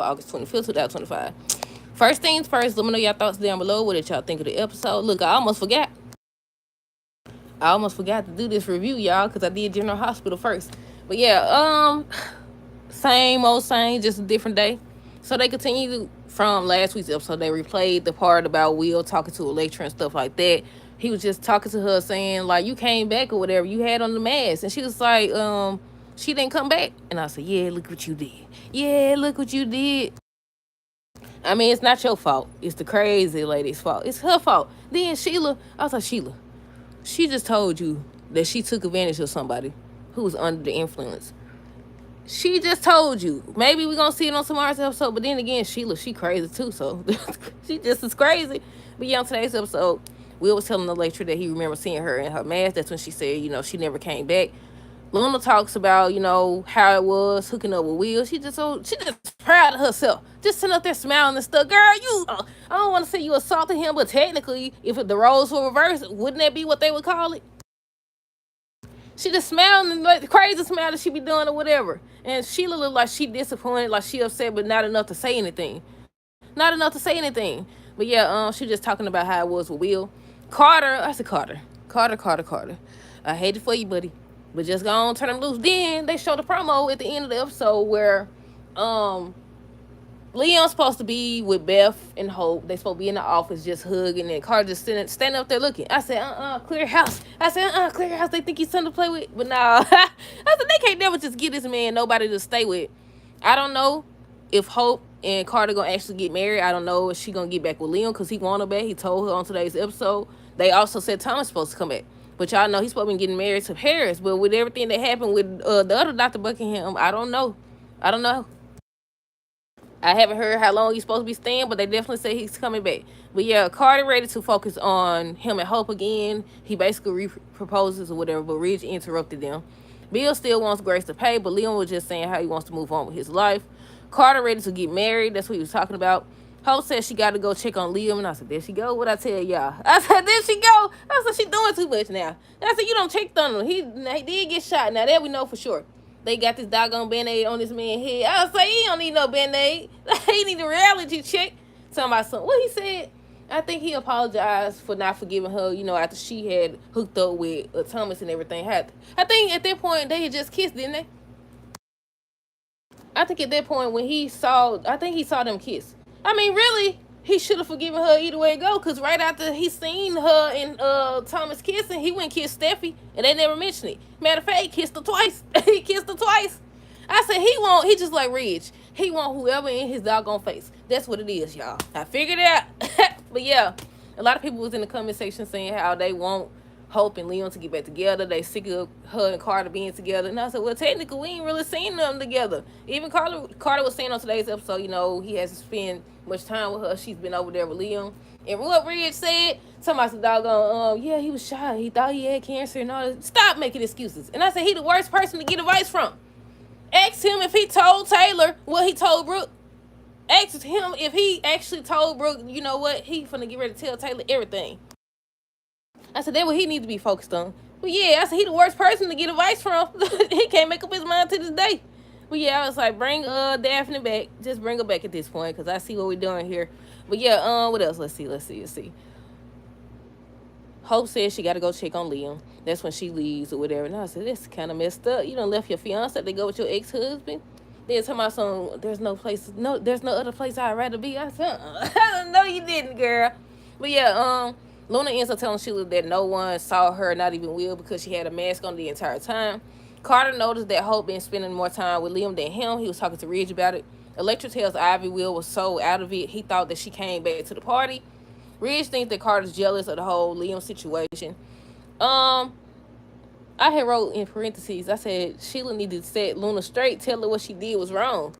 August 25th, 2025. First things first, let me know your thoughts down below. What did y'all think of the episode? Look, I almost forgot. To do this review, y'all, because I did General Hospital first. But yeah, same old same, just a different day. So they continued from last week's episode. They replayed the part about Will talking to Electra and stuff like that. He was just talking to her saying, like, you came back or whatever, you had on the mask. And she was like, she didn't come back. And I said, yeah, look what you did. Yeah, look what you did. I mean, it's not your fault. It's the crazy lady's fault. It's her fault. Then Sheila, I was like, Sheila, she just told you that she took advantage of somebody who was under the influence. She just told you. Maybe we're going to see it on tomorrow's episode. But then again, Sheila, she crazy too. So she just as crazy. But yeah, on today's episode, Will was telling the lecturer that he remembered seeing her in her mask. That's when she said, she never came back. Luna talks about, how it was hooking up with Will. She just proud of herself. Just sitting up there smiling and stuff. Girl, I don't want to say you assaulted him, but technically, if the roles were reversed, wouldn't that be what they would call it? She just smiling, like the crazy smile that she be doing or whatever. And Sheila looked like she disappointed, like she upset, but not enough to say anything. But yeah, she was just talking about how it was with Will. Carter. I hate it for you, buddy. But just go on, turn them loose. Then they showed the promo at the end of the episode where Leon's supposed to be with Beth and Hope. They supposed to be in the office just hugging, and Carter just standing up there looking. I said, clear house. Clear house. They think he's something to play with. But nah. I said, they can't never just get this man nobody to stay with. I don't know if Hope and Carter gonna actually get married. I don't know if she gonna get back with Leon because he want her back. He told her on today's episode. They also said Thomas supposed to come back. But y'all know he's supposed to be getting married to Paris. But with everything that happened with the other Dr. Buckingham, I don't know. I haven't heard how long he's supposed to be staying, but they definitely say he's coming back. But yeah, Carter ready to focus on him and Hope again. He basically proposes or whatever, but Ridge interrupted them. Bill still wants Grace to pay, but Leon was just saying how he wants to move on with his life. Carter ready to get married. That's what he was talking about. Hope said she got to go check on Liam, and I said, there she go. What I tell y'all? I said, there she go. I said, she doing too much now. And I said, you don't check on him. He did get shot. Now, that we know for sure. They got this doggone Band-Aid on this man's head. I was like, he don't need no Band-Aid. He need a reality check. Talking about something. What he said? I think he apologized for not forgiving her, after she had hooked up with Thomas and everything. I think at that point, they had just kissed, didn't they? I think at that point, he saw them kiss. I mean, really, he should have forgiven her either way it go, because right after he seen her and Thomas kissing, he went and kissed Steffi, and they never mentioned it. Matter of fact, he kissed her twice. I said, he just like Ridge. He want whoever in his doggone face. That's what it is, y'all. I figured it out. But yeah, a lot of people was in the comment section saying how they want Hope and Leon to get back together. They sick of her and Carter being together. And I said, well, technically, we ain't really seen them together. Even Carter was saying on today's episode, he hasn't spent much time with her. She's been over there with Leon. And what Ridge said, somebody said, doggone, yeah, he was shot. He thought he had cancer and all that. Stop making excuses. And I said, he the worst person to get advice from. Ask him if he told Taylor what he told Brooke. Ask him if he actually told Brooke, you know what, he finna get ready to tell Taylor everything. I said, that's what he needs to be focused on. But yeah, I said, he the worst person to get advice from. He can't make up his mind to this day. But yeah, I was like, bring Daphne back. Just bring her back at this point, because I see what we're doing here. But yeah, what else? Let's see. Hope says she got to go check on Liam. That's when she leaves or whatever. And I said, that's kind of messed up. You done left your fiance to go with your ex-husband. Then talking about some, there's no other place I'd rather be. I said, no, you didn't, girl. But yeah, Luna ends up telling Sheila that no one saw her, not even Will, because she had a mask on the entire time. Carter noticed that Hope been spending more time with Liam than him. He was talking to Ridge about it. Electra tells Ivy Will was so out of it, he thought that she came back to the party. Ridge thinks that Carter's jealous of the whole Liam situation. I had wrote in parentheses, I said, Sheila needed to set Luna straight, tell her what she did was wrong.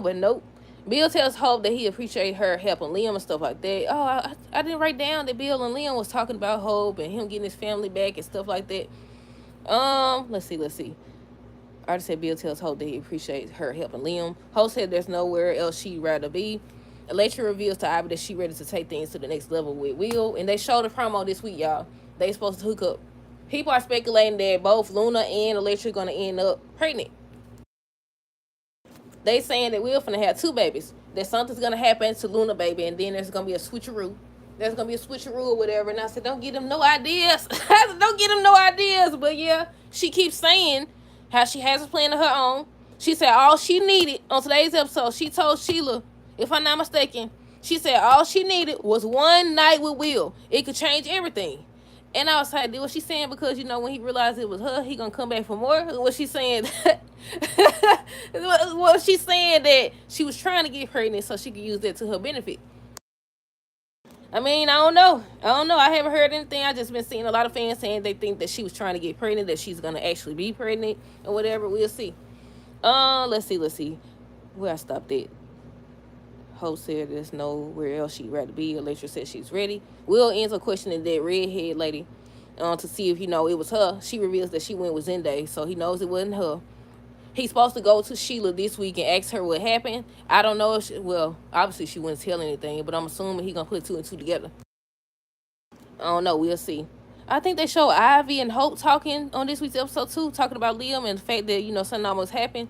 But nope. Bill tells Hope that he appreciated her helping Liam and stuff like that. Oh, I didn't write down that Bill and Liam was talking about Hope and him getting his family back and stuff like that. Let's see. I already said Bill tells Hope that he appreciates her helping Liam. Hope said there's nowhere else she'd rather be. Electra reveals to Ivy that she's ready to take things to the next level with Will. And they showed a promo this week, y'all. They supposed to hook up. People are speculating that both Luna and Electra are going to end up pregnant. They saying that we're finna have two babies. That something's gonna happen to Luna baby, and then there's gonna be a switcheroo. There's gonna be a switcheroo or whatever. And I said, don't get them no ideas. Don't get them no ideas. But yeah, she keeps saying how she has a plan of her own. She said all she needed on today's episode, she told Sheila, if I'm not mistaken, she said all she needed was one night with Will. It could change everything. And I was like, was she saying because, when he realized it was her, he gonna come back for more? Or was she saying that was she saying that she was trying to get pregnant so she could use that to her benefit? I mean, I don't know. I haven't heard anything. I just been seeing a lot of fans saying they think that she was trying to get pregnant, that she's gonna actually be pregnant or whatever. We'll see. Let's see. Where I stopped at. Hope said there's nowhere else she'd rather be. Electra said she's ready. Will ends up questioning that redhead lady to see if, it was her. She reveals that she went with Zende, so he knows it wasn't her. He's supposed to go to Sheila this week and ask her what happened. I don't know if obviously she wouldn't tell anything, but I'm assuming he's going to put two and two together. I don't know. We'll see. I think they show Ivy and Hope talking on this week's episode too, talking about Liam and the fact that, something almost happened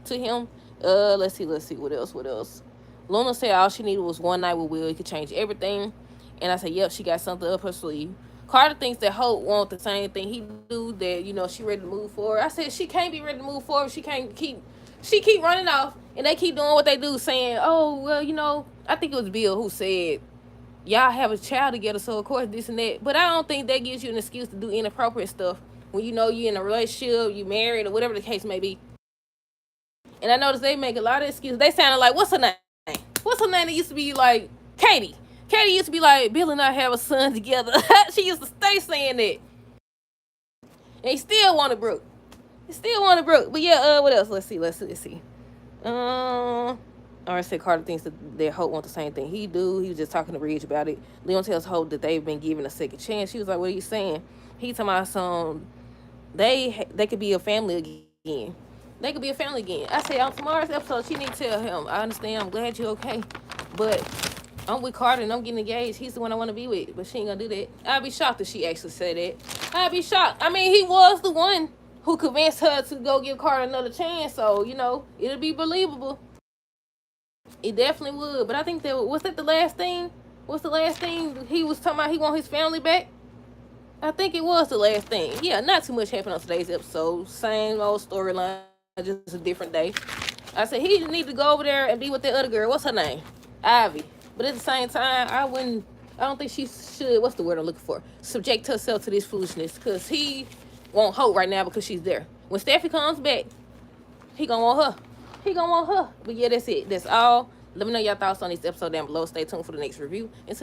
to him. Let's see. What else? Luna said all she needed was one night with Will. It could change everything. And I said, yep, she got something up her sleeve. Carter thinks that Hope wants the same thing he do, that, she ready to move forward. I said she can't be ready to move forward. She keep running off, and they keep doing what they do, saying, oh, well, I think it was Bill who said, y'all have a child together, so of course this and that. But I don't think that gives you an excuse to do inappropriate stuff when you're in a relationship, you married, or whatever the case may be. And I noticed they make a lot of excuses. They sounded like, what's her name? What's her name that used to be like Katie? Katie used to be like, Bill and I have a son together. She used to stay saying that. And he still wanted Brooke. But yeah, what else? Let's see. I said Carter thinks that Hope wants the same thing he do. He was just talking to Ridge about it. Leon tells Hope that they've been given a second chance. She was like, what are you saying? He talking about some, they could be a family again. They could be a family again. I said on tomorrow's episode, she need to tell him, I understand, I'm glad you're okay, but I'm with Carter and I'm getting engaged. He's the one I want to be with, but she ain't gonna do that. I'd be shocked if she actually said that. I'd be shocked. I mean, he was the one who convinced her to go give Carter another chance, so, it'll be believable. It definitely would, but I think was that the last thing? What's the last thing he was talking about? He want his family back? I think it was the last thing. Yeah, not too much happened on today's episode. Same old storyline. Just a different day. I said he need to go over there and be with that other girl. What's her name? Ivy. But at the same time, I don't think she should, what's the word I'm looking for? Subject herself to this foolishness. Because he won't Hope right now because she's there. When Steffi comes back, he gonna want her. But yeah, that's it. That's all. Let me know your thoughts on this episode down below. Stay tuned for the next review.